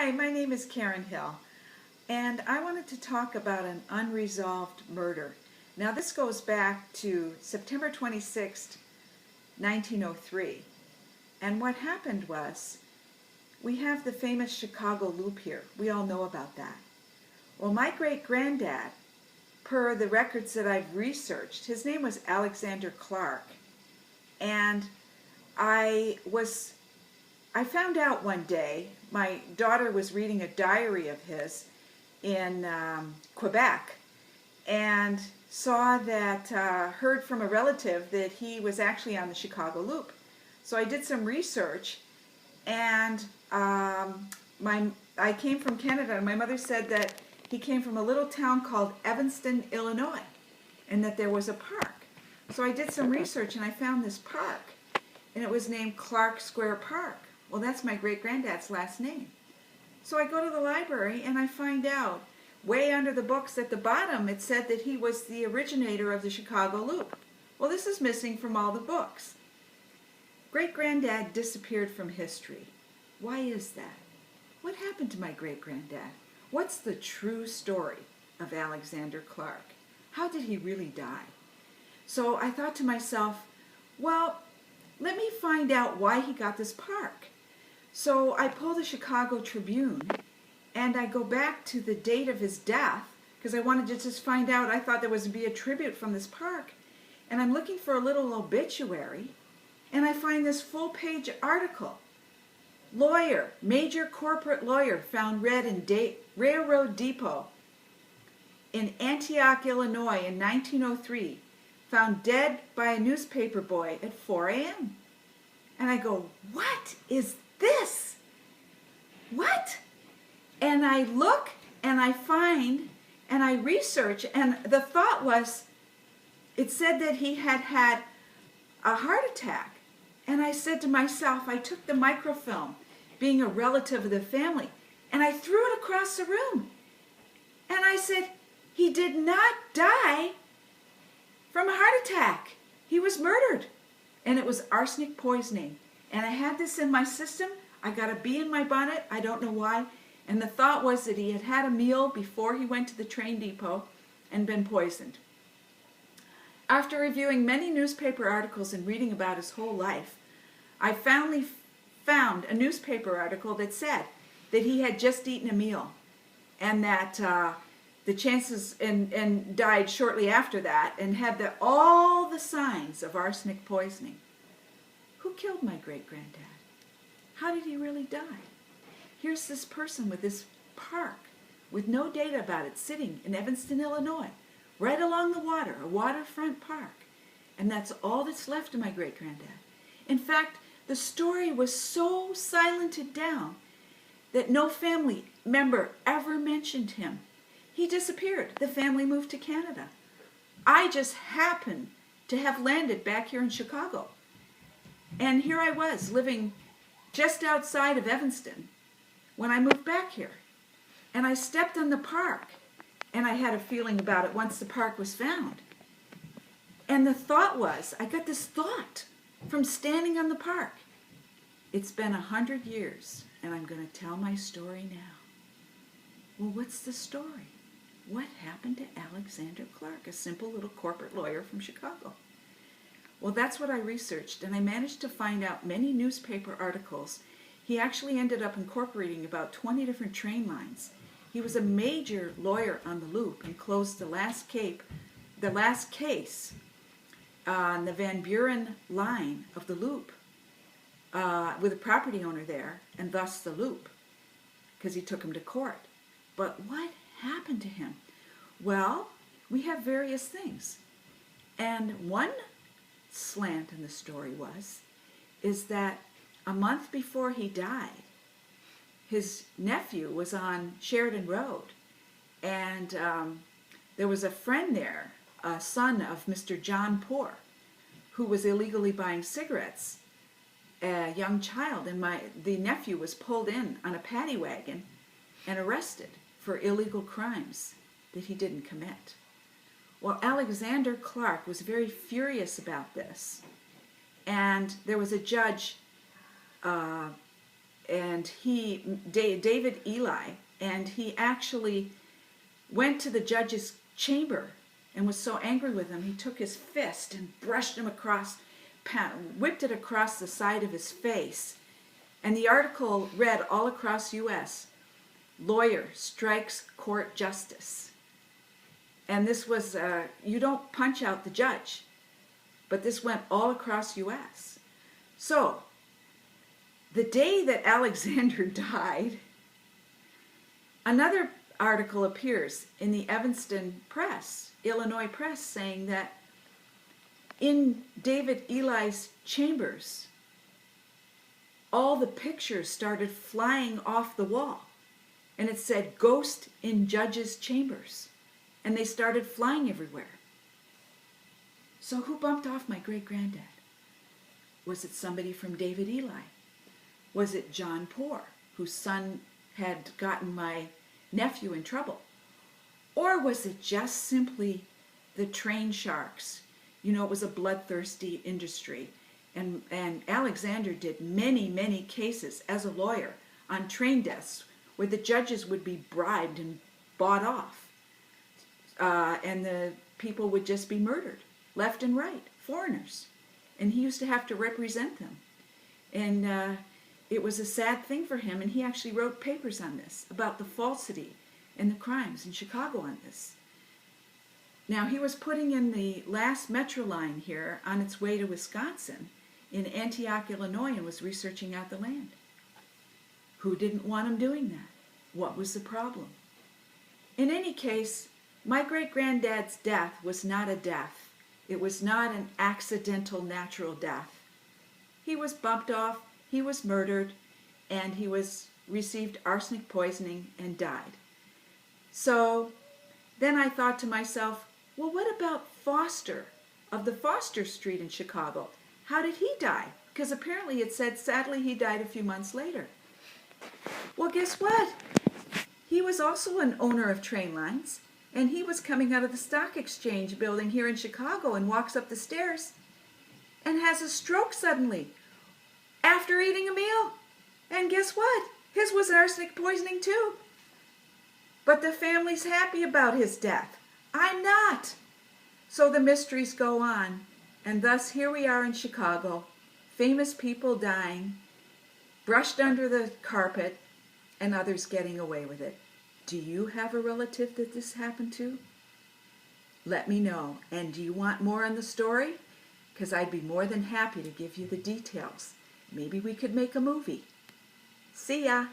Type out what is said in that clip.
Hi, my name is Karen Hill, and I wanted to talk about an unresolved murder. Now, this goes back to September 26th, 1903. And what happened was, we have the famous Chicago Loop here. We all know about that. Well, my great-granddad, per the records that I've researched, his name was Alexander Clark. And I found out one day, my daughter was reading a diary of his in Quebec and saw that, heard from a relative that he was actually on the Chicago Loop. So I did some research, and I came from Canada, and my mother said that he came from a little town called Evanston, Illinois, and that there was a park. So I did some research, and I found this park, and it was named Clark Square Park. Well, that's my great-granddad's last name. So I go to the library and I find out, way under the books at the bottom, it said that he was the originator of the Chicago Loop. Well, this is missing from all the books. Great-granddad disappeared from history. Why is that? What happened to my great-granddad? What's the true story of Alexander Clark? How did he really die? So I thought to myself, well, let me find out why he got this park. So I pull the Chicago Tribune and I go back to the date of his death because I wanted to just find out. I thought there was to be a tribute from this park. And I'm looking for a little obituary, and I find this full-page article. Lawyer, major corporate lawyer found red in Railroad Depot in Antioch, Illinois in 1903. Found dead by a newspaper boy at 4 a.m. And I go, what is this? What? And I look and I find and I research, and the thought was, it said that he had had a heart attack. And I said to myself, I took the microfilm, being a relative of the family, and I threw it across the room. And I said, he did not die from a heart attack. He was murdered. And it was arsenic poisoning. And I had this in my system. I got a bee in my bonnet. I don't know why. And the thought was that he had had a meal before he went to the train depot and been poisoned. After reviewing many newspaper articles and reading about his whole life, I finally found a newspaper article that said that he had just eaten a meal and that the chances, and died shortly after that, and had all the signs of arsenic poisoning. Who killed my great-granddad? How did he really die? Here's this person with this park, with no data about it, sitting in Evanston, Illinois, right along the water, a waterfront park. And that's all that's left of my great-granddad. In fact, the story was so silented down that no family member ever mentioned him. He disappeared. The family moved to Canada. I just happened to have landed back here in Chicago. And here I was, living just outside of Evanston when I moved back here. And I stepped on the park, and I had a feeling about it once the park was found. And the thought was, I got this thought from standing on the park. It's been 100 years, and I'm going to tell my story now. Well, what's the story? What happened to Alexander Clark, a simple little corporate lawyer from Chicago? Well, that's what I researched, and I managed to find out many newspaper articles. He actually ended up incorporating about 20 different train lines. He was a major lawyer on the Loop and closed the last case on the Van Buren line of the Loop with a property owner there, and thus the Loop, because he took him to court. But what happened to him? Well, we have various things. And one slant in the story is that a month before he died, his nephew was on Sheridan Road, and there was a friend there, a son of Mr. John Poor, who was illegally buying cigarettes, a young child, and the nephew was pulled in on a paddy wagon and arrested for illegal crimes that he didn't commit. Well, Alexander Clark was very furious about this, and there was a judge David Eli, and he actually went to the judge's chamber and was so angry with him, he took his fist and brushed him across, whipped it across the side of his face. And the article read all across U.S., "Lawyer strikes court justice." And this was, you don't punch out the judge, but this went all across U.S. So, the day that Alexander died, another article appears in the Evanston Press, Illinois Press, saying that in David Eli's chambers, all the pictures started flying off the wall. And it said, "Ghost in Judge's Chambers." And they started flying everywhere. So who bumped off my great-granddad? Was it somebody from David Eli? Was it John Poor, whose son had gotten my nephew in trouble? Or was it just simply the train sharks? You know, it was a bloodthirsty industry. And Alexander did many, many cases as a lawyer on train deaths where the judges would be bribed and bought off. And the people would just be murdered, left and right, foreigners. And he used to have to represent them. And it was a sad thing for him, and he actually wrote papers on this, about the falsity and the crimes in Chicago on this. Now, he was putting in the last metro line here on its way to Wisconsin in Antioch, Illinois, and was researching out the land. Who didn't want him doing that? What was the problem? In any case, my great-granddad's death was not a death. It was not an accidental natural death. He was bumped off, he was murdered, and he received arsenic poisoning and died. So then I thought to myself, well, what about Foster of the Foster Street in Chicago? How did he die? Because apparently it said, sadly, he died a few months later. Well, guess what? He was also an owner of train lines, and he was coming out of the stock exchange building here in Chicago and walks up the stairs and has a stroke suddenly after eating a meal. And guess what? His was arsenic poisoning too. But the family's happy about his death. I'm not. So the mysteries go on, and thus here we are in Chicago, famous people dying, brushed under the carpet, and others getting away with it. Do you have a relative that this happened to? Let me know. And do you want more on the story? Because I'd be more than happy to give you the details. Maybe we could make a movie. See ya!